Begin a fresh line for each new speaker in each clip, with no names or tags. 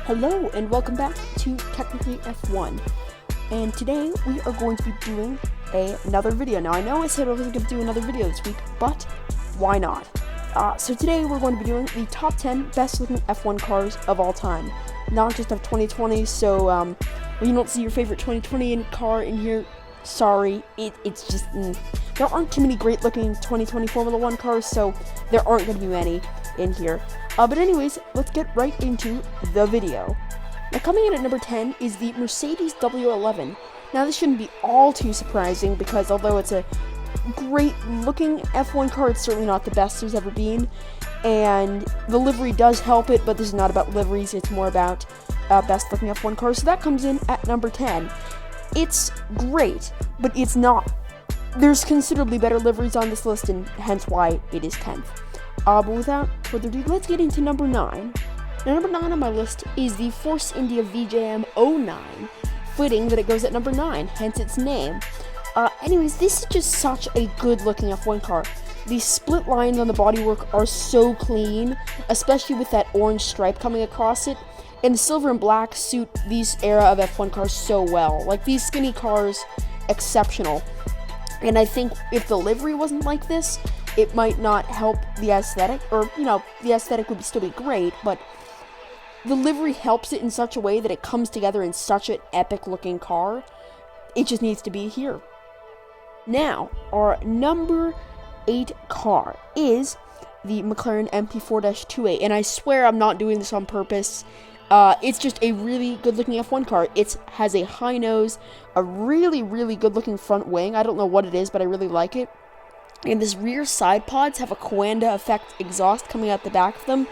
Hello and welcome back to Technically F1, and today we are going to be doing another video. Now I know I said I wasn't going to do another video this week, but why not? So today we're going to be doing the top 10 best looking F1 cars of all time, not just of 2020, so when you don't see your favorite 2020 car in here, sorry, it's just, there aren't too many great looking 2020 Formula 1 cars, so there aren't going to be many in here. But anyways, let's get right into the video. Now coming in at number 10 is the Mercedes W11. Now this shouldn't be all too surprising because although it's a great looking F1 car, it's certainly not the best there's ever been. And the livery does help it, but this is not about liveries, it's more about best looking F1 cars. So that comes in at number 10. It's great, but it's not. There's considerably better liveries on this list, and hence why it is 10th. But without further ado, let's get into number 9. Now, number 9 on my list is the Force India VJM 09. Fitting that it goes at number 9, hence its name. Anyways, this is just such a good-looking F1 car. The split lines on the bodywork are so clean, especially with that orange stripe coming across it. And the silver and black suit these era of F1 cars so well. Like, these skinny cars, exceptional. And I think if the livery wasn't like this, it might not help the aesthetic, or, the aesthetic would still be great, but the livery helps it in such a way that it comes together in such an epic-looking car. It just needs to be here. Now, our number 8 car is the McLaren MP4-2A, and I swear I'm not doing this on purpose. It's just a really good-looking F1 car. It has a high nose, a really, really good-looking front wing. I don't know what it is, but I really like it. And this rear side pods have a Coanda effect exhaust coming out the back of them,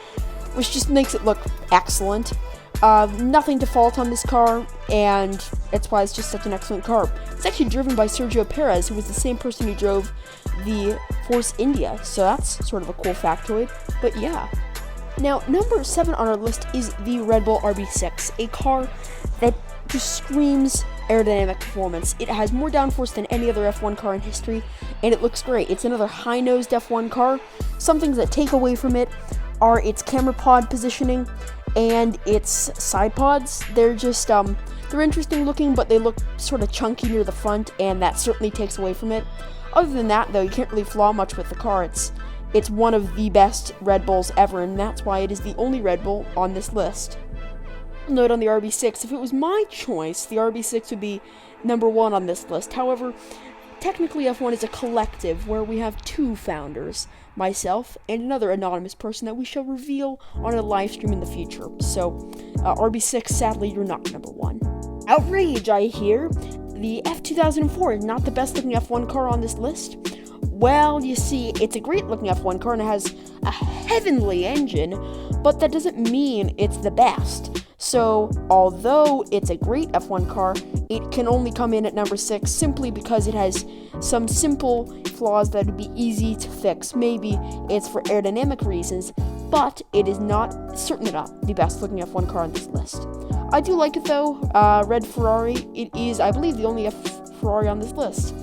which just makes it look excellent. Nothing to fault on this car, and that's why it's just such an excellent car. It's actually driven by Sergio Perez, who was the same person who drove the Force India, so that's sort of a cool factoid, but yeah. Now, number 7 on our list is the Red Bull RB6, a car that just screams aerodynamic performance. It has more downforce than any other F1 car in history, and it looks great. It's another high-nosed F1 car. Some things that take away from it are its camera pod positioning and its side pods. They're just, they're interesting looking, but they look sort of chunky near the front, and that certainly takes away from it. Other than that, though, you can't really flaw much with the car. It's one of the best Red Bulls ever, and that's why it is the only Red Bull on this list. Note on the RB6, if it was my choice, the RB6 would be number 1 on this list. However, technically F1 is a collective where we have 2 founders, myself and another anonymous person that we shall reveal on a live stream in the future. So, RB6, sadly, you're not number 1. Outrage, I hear. The F2004 is not the best looking F1 car on this list. Well, you see, it's a great looking F1 car and it has a heavenly engine, but that doesn't mean it's the best. So, although it's a great F1 car, it can only come in at number 6 simply because it has some simple flaws that would be easy to fix. Maybe it's for aerodynamic reasons, but it is certainly not the best looking F1 car on this list. I do like it though. Red Ferrari, it is, I believe, the only Ferrari on this list.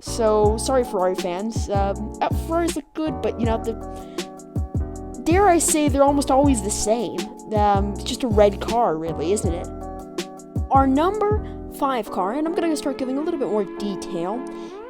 So, sorry Ferrari fans. Ferraris look good, but dare I say, they're almost always the same. It's just a red car, really, isn't it? Our number 5 car, and I'm going to start giving a little bit more detail,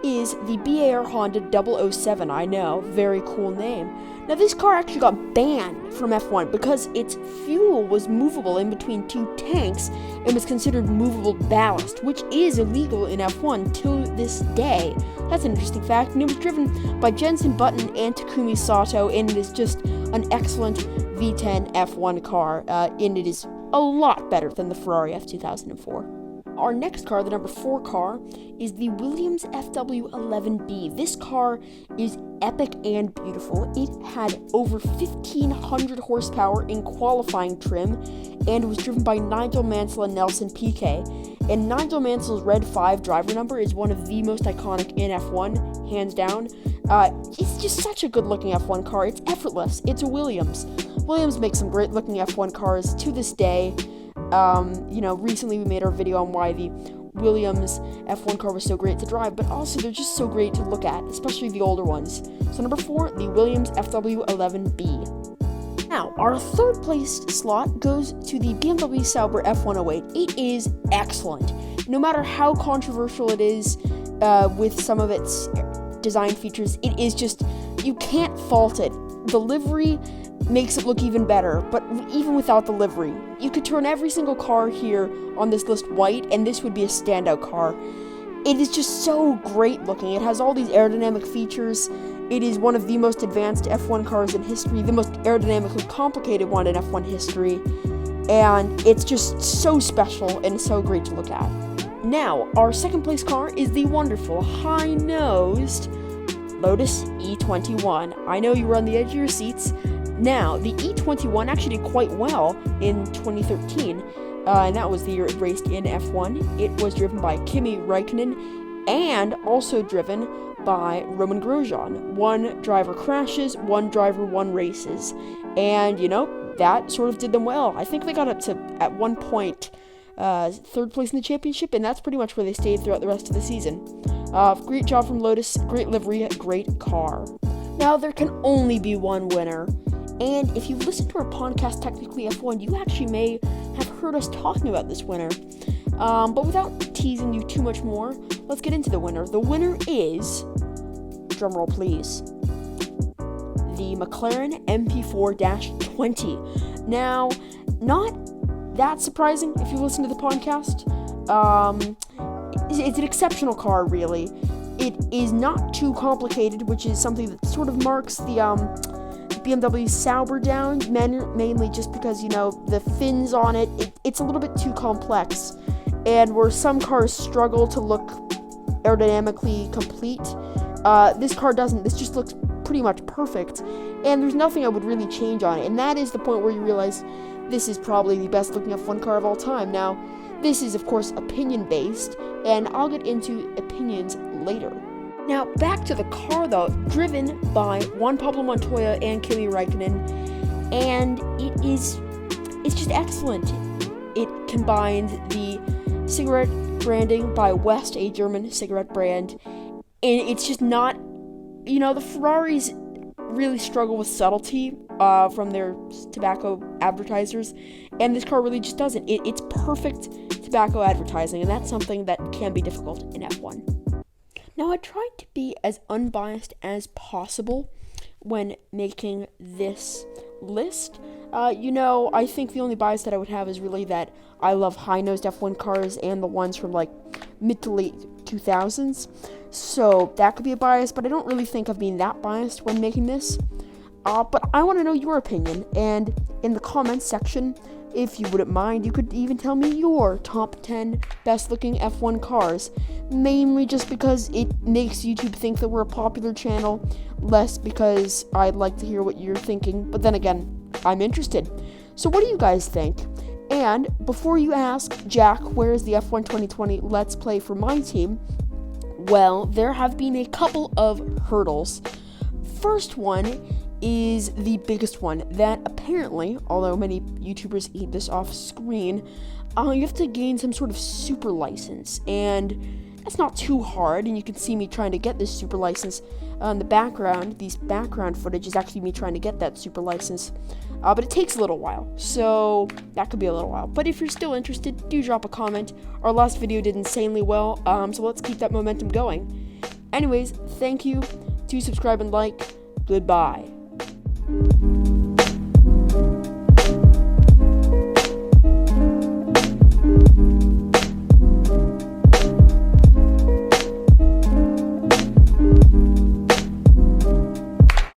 is the BAR Honda 007. I know, very cool name. Now, this car actually got banned from F1 because its fuel was movable in between 2 tanks and was considered movable ballast, which is illegal in F1 to this day. That's an interesting fact, and it was driven by Jenson Button and Takumi Sato, and it is just an excellent V10 F1 car, and it is a lot better than the Ferrari F2004. Our next car, the number 4 car, is the Williams FW11B. This car is epic and beautiful. It had over 1,500 horsepower in qualifying trim, and it was driven by Nigel Mansell and Nelson Piquet. And Nigel Mansell's Red 5 driver number is one of the most iconic in F1, hands down. It's just such a good-looking F1 car. It's effortless. It's a Williams. Williams makes some great-looking F1 cars to this day. Recently we made our video on why the Williams F1 car was so great to drive, but also they're just so great to look at, especially the older ones. So number 4, the Williams FW11B. Now, our third place slot goes to the BMW Sauber F108. It is excellent. No matter how controversial it is with some of its design features, it is just, you can't fault it. The livery makes it look even better, but even without the livery, you could turn every single car here on this list white, and this would be a standout car. It is just so great looking. It has all these aerodynamic features. It is one of the most advanced F1 cars in history, the most aerodynamically complicated one in F1 history, and it's just so special and so great to look at. Now, our second place car is the wonderful, high-nosed Lotus E21. I know you were on the edge of your seats. Now, the E21 actually did quite well in 2013, and that was the year it raced in F1. It was driven by Kimi Räikkönen and also driven by Roman Grosjean. One driver crashes, one driver won races, and that sort of did them well. I think they got up to, at one point, third place in the championship, and that's pretty much where they stayed throughout the rest of the season. Great job from Lotus, great livery, great car. Now, there can only be one winner, and if you've listened to our podcast, Technically F1, you actually may have heard us talking about this winner. But without teasing you too much more, let's get into the winner. The winner is, drumroll please, the McLaren MP4-20. Now, not that surprising if you listen to the podcast. It's an exceptional car, really. It is not too complicated, which is something that sort of marks the BMW Sauber down, mainly just because, the fins on it's a little bit too complex. And where some cars struggle to look aerodynamically complete, this car doesn't. This just looks pretty much perfect. And there's nothing I would really change on it. And that is the point where you realize this is probably the best looking F1 car of all time. Now, this is, of course, opinion-based, and I'll get into opinions later. Now, back to the car, though, driven by Juan Pablo Montoya and Kimi Räikkönen, and it's just excellent. It combines the cigarette branding by West, a German cigarette brand, and it's just not, the Ferraris really struggle with subtlety from their tobacco advertisers, and this car really just doesn't. It's perfect tobacco advertising, and that's something that can be difficult in F1. Now, I tried to be as unbiased as possible when making this list. I think the only bias that I would have is really that I love high-nosed F1 cars and the ones from, mid to late 2000s. So that could be a bias, but I don't really think of being that biased when making this. But I want to know your opinion, and in the comments section, if you wouldn't mind, you could even tell me your top 10 best-looking F1 cars, mainly just because it makes YouTube think that we're a popular channel, less because I'd like to hear what you're thinking, but then again, I'm interested. So what do you guys think? And before you ask, Jack, where's the F1 2020 Let's Play for my team? Well, there have been a couple of hurdles. First one is the biggest one, that apparently, although many YouTubers eat this off screen, you have to gain some sort of super license, and that's not too hard, and you can see me trying to get this super license. In the background, these background footage is actually me trying to get that super license, but it takes a little while, so that could be a little while. But if you're still interested, do drop a comment. Our last video did insanely well, so let's keep that momentum going. Anyways, thank you. Do subscribe and like. Goodbye.